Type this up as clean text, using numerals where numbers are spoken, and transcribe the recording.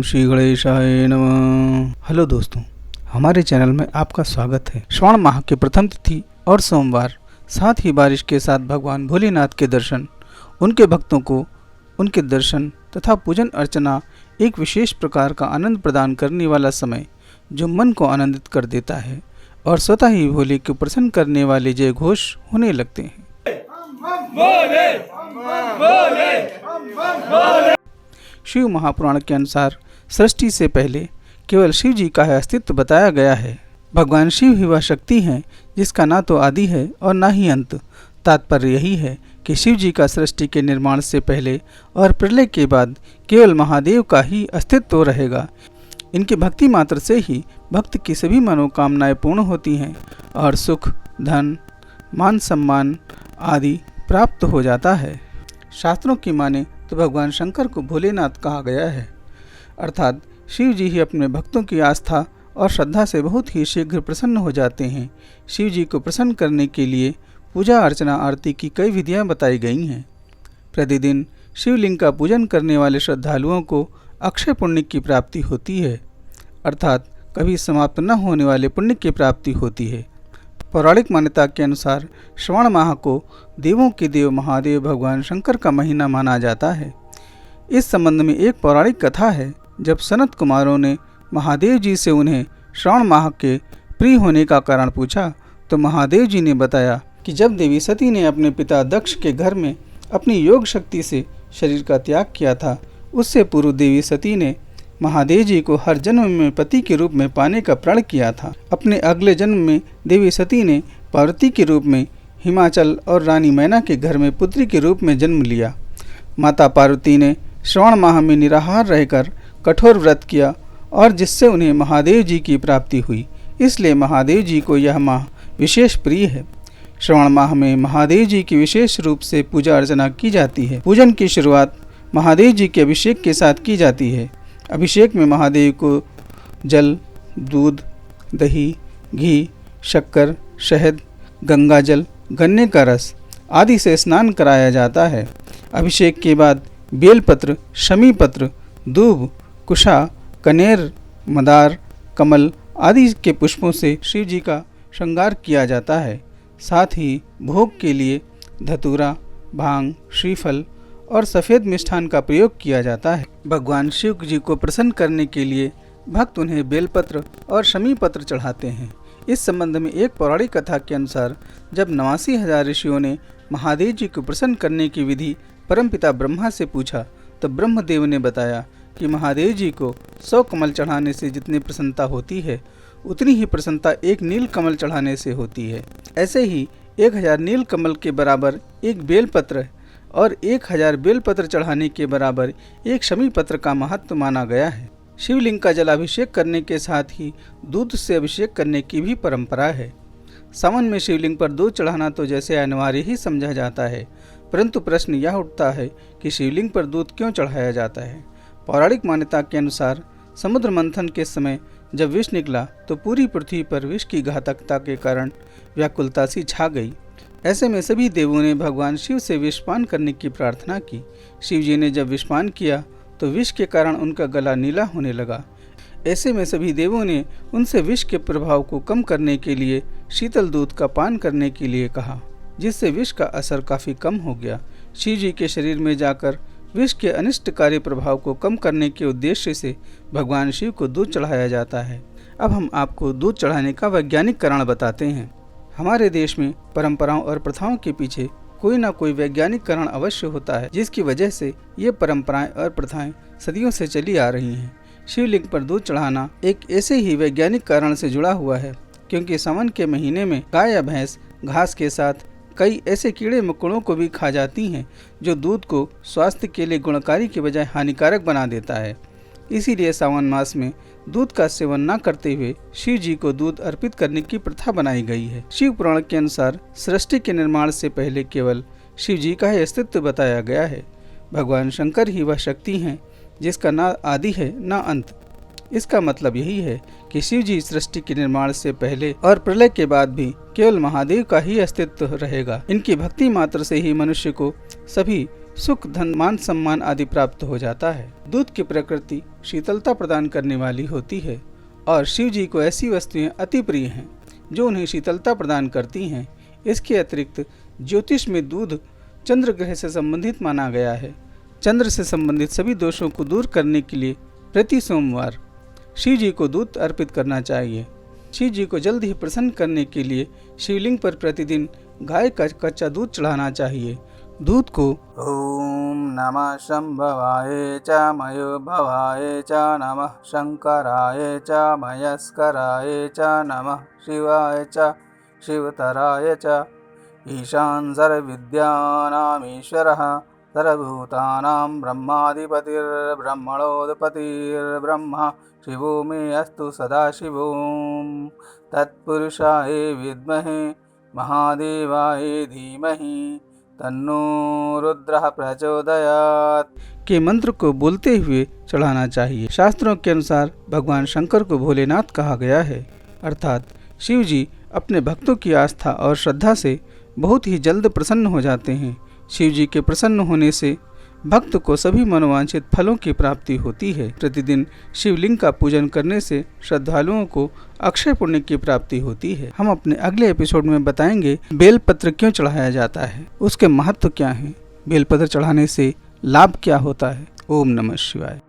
श्री गणेशाय नमः। हेलो दोस्तों, हमारे चैनल में आपका स्वागत है। श्रावण माह के प्रथम तिथि और सोमवार, साथ ही बारिश के साथ भगवान भोलेनाथ के दर्शन, उनके भक्तों को उनके दर्शन तथा पूजन अर्चना एक विशेष प्रकार का आनंद प्रदान करने वाला समय, जो मन को आनंदित कर देता है और स्वतः ही भोले को प्रसन्न करने वाले जय घोष होने लगते हैं। शिव महापुराण के अनुसार सृष्टि से पहले केवल शिव जी का अस्तित्व बताया गया है। भगवान शिव ही वह शक्ति है जिसका ना तो आदि है और ना ही अंत। तात्पर्य यही है कि शिव जी का सृष्टि के निर्माण से पहले और प्रलय के बाद केवल महादेव का ही अस्तित्व रहेगा। इनकी भक्ति मात्र से ही भक्त की सभी मनोकामनाएं पूर्ण होती हैं और सुख, धन, मान सम्मान आदि प्राप्त हो जाता है। शास्त्रों की माने तो भगवान शंकर को भोलेनाथ कहा गया है, अर्थात शिव जी ही अपने भक्तों की आस्था और श्रद्धा से बहुत ही शीघ्र प्रसन्न हो जाते हैं। शिव जी को प्रसन्न करने के लिए पूजा अर्चना आरती की कई विधियां बताई गई हैं। प्रतिदिन शिवलिंग का पूजन करने वाले श्रद्धालुओं को अक्षय पुण्य की प्राप्ति होती है, अर्थात कभी समाप्त न होने वाले पुण्य की प्राप्ति होती है। पौराणिक मान्यता के अनुसार श्रावण माह को देवों के देव महादेव भगवान शंकर का महीना माना जाता है। इस संबंध में एक पौराणिक कथा है। जब सनत कुमारों ने महादेव जी से उन्हें श्रावण माह के प्रिय होने का कारण पूछा, तो महादेव जी ने बताया कि जब देवी सती ने अपने पिता दक्ष के घर में अपनी योग शक्ति से शरीर का त्याग किया था, उससे पूर्व देवी सती ने महादेव जी को हर जन्म में पति के रूप में पाने का प्रण किया था। अपने अगले जन्म में देवी सती ने पार्वती के रूप में हिमाचल और रानी मैना के घर में पुत्री के रूप में जन्म लिया। माता पार्वती ने श्रावण माह में निराहार रहकर कठोर व्रत किया और जिससे उन्हें महादेव जी की प्राप्ति हुई। इसलिए महादेव जी को यह माह विशेष प्रिय है। श्रावण माह में महादेव जी की विशेष रूप से पूजा अर्चना की जाती है। पूजन की शुरुआत महादेव जी के अभिषेक के साथ की जाती है। अभिषेक में महादेव को जल, दूध, दही, घी, शक्कर, शहद, गंगा जल, गन्ने का रस आदि से स्नान कराया जाता है। अभिषेक के बाद बेलपत्र, शमी पत्र, दूब, कुशा, कनेर, मदार, कमल आदि के पुष्पों से शिव जी का श्रृंगार किया जाता है। साथ ही भोग के लिए धतूरा, भांग, श्रीफल और सफ़ेद मिष्ठान का प्रयोग किया जाता है। भगवान शिव जी को प्रसन्न करने के लिए भक्त उन्हें बेलपत्र और शमी पत्र चढ़ाते हैं। इस संबंध में एक पौराणिक कथा के अनुसार जब 89,000 ऋषियों ने महादेव जी को प्रसन्न करने की विधि परमपिता ब्रह्मा से पूछा, तो ब्रह्मदेव ने बताया कि महादेव जी को 100 कमल चढ़ाने से जितनी प्रसन्नता होती है, उतनी ही प्रसन्नता एक नील कमल चढ़ाने से होती है। ऐसे ही 1000 नील कमल के बराबर एक बेलपत्र और 1000 बेलपत्र चढ़ाने के बराबर एक शमी पत्र का महत्व माना गया है। शिवलिंग का जलाभिषेक करने के साथ ही दूध से अभिषेक करने की भी परंपरा है। सावन में शिवलिंग पर दूध चढ़ाना तो जैसे अनिवार्य ही समझा जाता है, परंतु प्रश्न यह उठता है कि शिवलिंग पर दूध क्यों चढ़ाया जाता है। पौराणिक मान्यता के अनुसार समुद्र मंथन के समय जब विष निकला तो पूरी पृथ्वी पर विष की घातकता के कारण व्याकुलता सी छा गई। ऐसे में सभी देवों ने भगवान शिव से विषपान करने की प्रार्थना की। शिव जी ने जब विषपान किया तो विष के कारण उनका गला नीला होने लगा। ऐसे में सभी देवों ने उनसे विष के प्रभाव को कम करने के लिए शीतल दूध का पान करने के लिए कहा, जिससे विष का असर काफ़ी कम हो गया। शिव जी के शरीर में जाकर विष के अनिष्टकारी प्रभाव को कम करने के उद्देश्य से भगवान शिव को दूध चढ़ाया जाता है। अब हम आपको दूध चढ़ाने का वैज्ञानिक कारण बताते हैं। हमारे देश में परंपराओं और प्रथाओं के पीछे कोई ना कोई वैज्ञानिक कारण अवश्य होता है, जिसकी वजह से ये परंपराएं और प्रथाएं सदियों से चली आ रही हैं। शिवलिंग पर दूध चढ़ाना एक ऐसे ही वैज्ञानिक कारण से जुड़ा हुआ है, क्योंकि सावन के महीने में गाय या भैंस घास के साथ कई ऐसे कीड़े मकोड़ों को भी खा जाती हैं, जो दूध को स्वास्थ्य के लिए गुणकारी के बजाय हानिकारक बना देता है। इसीलिए सावन मास में दूध का सेवन न करते हुए शिव जी को दूध अर्पित करने की प्रथा बनाई गई है। शिव पुराण के अनुसार सृष्टि के निर्माण से पहले केवल शिव जी का ही अस्तित्व बताया गया है। भगवान शंकर ही वह शक्ति हैं जिसका ना आदि है ना अंत। इसका मतलब यही है कि शिव जी सृष्टि के निर्माण से पहले और प्रलय के बाद भी केवल महादेव का ही अस्तित्व रहेगा। इनकी भक्ति मात्र से ही मनुष्य को सभी सुख, धन, मान सम्मान आदि प्राप्त हो जाता है। दूध की प्रकृति शीतलता प्रदान करने वाली होती है और शिव जी को ऐसी वस्तुएं अति प्रिय हैं जो उन्हें शीतलता प्रदान करती हैं। इसके अतिरिक्त ज्योतिष में दूध चंद्र ग्रह से संबंधित माना गया है। चंद्र से संबंधित सभी दोषों को दूर करने के लिए प्रति सोमवार शिव जी को दूध अर्पित करना चाहिए। शिव जी को जल्द ही प्रसन्न करने के लिए शिवलिंग पर प्रतिदिन गाय का कच्चा दूध चढ़ाना चाहिए। दूध को ओम नमः शंभवाय च मयोभवाय च नमः शंकराय च मयस्कराय च नमः शिवाय च शिवतराय च ईशान सर्वविद्यानामीश्वरः सर्वभूतानां ब्रह्माधिपतिर्ब्रह्मणोऽधिपतिर्ब्रह्मा शिवो मे अस्तु सदाशिवो तत्पुरुषाय विद्महे महादेवाय धीमहि तन्नो रुद्रः प्रचोदयात् के मंत्र को बोलते हुए चढ़ाना चाहिए। शास्त्रों के अनुसार भगवान शंकर को भोलेनाथ कहा गया है, अर्थात शिव जी अपने भक्तों की आस्था और श्रद्धा से बहुत ही जल्द प्रसन्न हो जाते हैं। शिव जी के प्रसन्न होने से भक्त को सभी मनोवांछित फलों की प्राप्ति होती है। प्रतिदिन शिवलिंग का पूजन करने से श्रद्धालुओं को अक्षय पुण्य की प्राप्ति होती है। हम अपने अगले एपिसोड में बताएंगे बेलपत्र क्यों चढ़ाया जाता है, उसके महत्व क्या है, बेलपत्र चढ़ाने से लाभ क्या होता है। ओम नमः शिवाय।